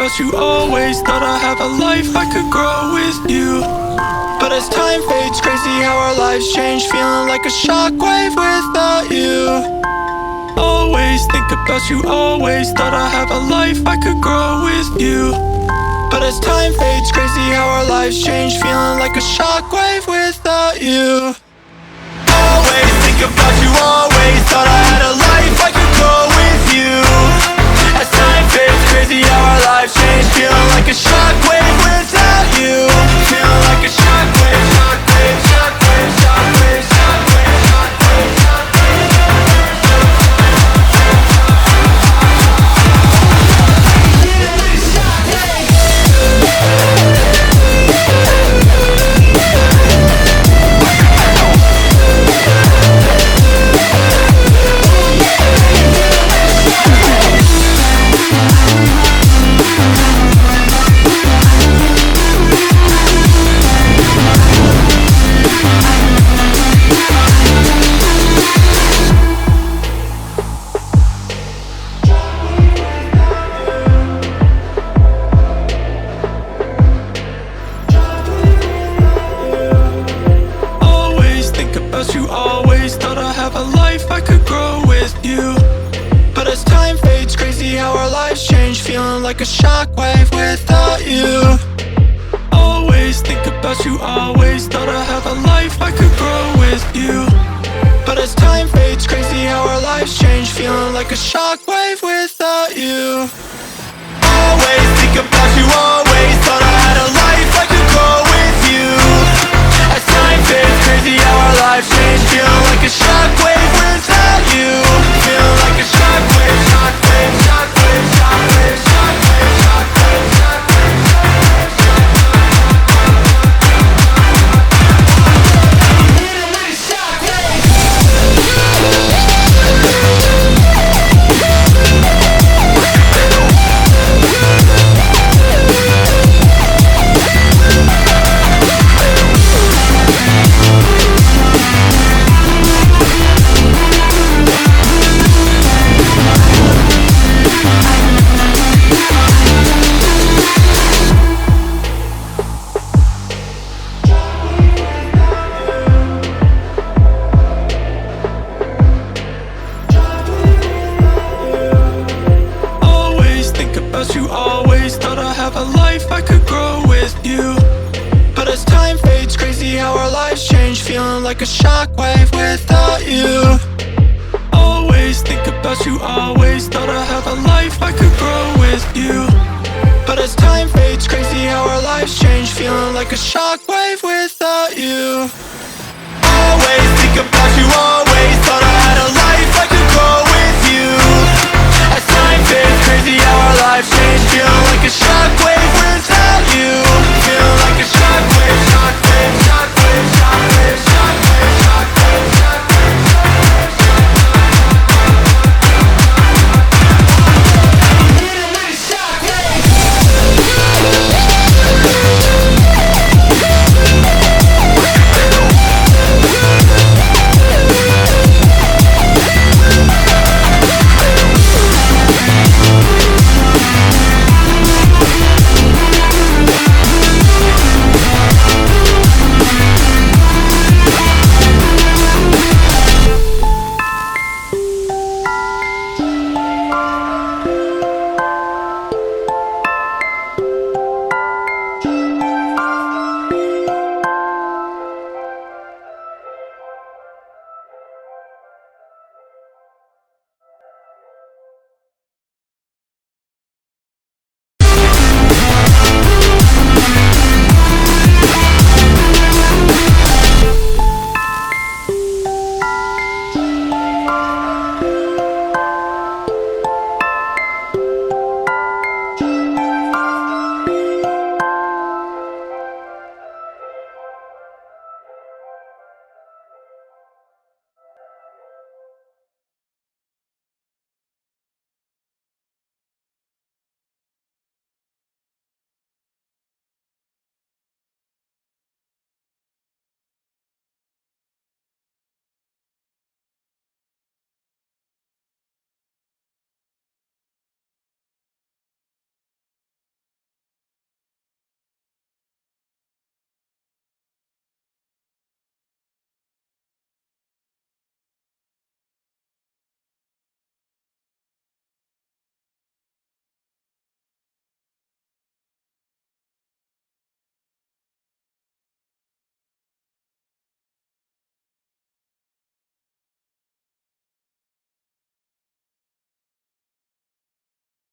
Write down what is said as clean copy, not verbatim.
about you always. Thought I'd have a life I could grow with you. But as time fades, crazy how our lives change. Feeling like a shockwave without you. Always think about you always. Thought I'd have a life I could grow with you. But as time fades, crazy how our lives change. Feeling like a shockwave without you. Always think about you always. Thought I had a life I could grow with you. As time fades, crazy how our lives change. Feeling like a shockwave without you. Feeling like a shockwave, shockwave, shockwave, shockwave, shockwave, shockwave, you always. Thought I'd have a life I could grow with you. But as time fades, crazy how our lives change. Feeling like a shockwave without you. Always think about you always. Thought I'd have a life I could grow with you. But as time fades, crazy how our lives change. Feeling like a shockwave without you. Always think about you always. Thought I had a life I could grow with you. As time fades, crazy how our lives change. Feeling like a shockwave without you. Feeling like a shockwave, shockwave, shockwave, shockwave, shockwave, shockwave, shockwave, you always. Thought I'd have a life I could grow with you. But as time fades, crazy how our lives change. Feeling like a shockwave without you. Always think about you always. Thought I'd have a life I could grow with you. But as time fades, crazy how our lives change. Feeling like a shockwave without you. Always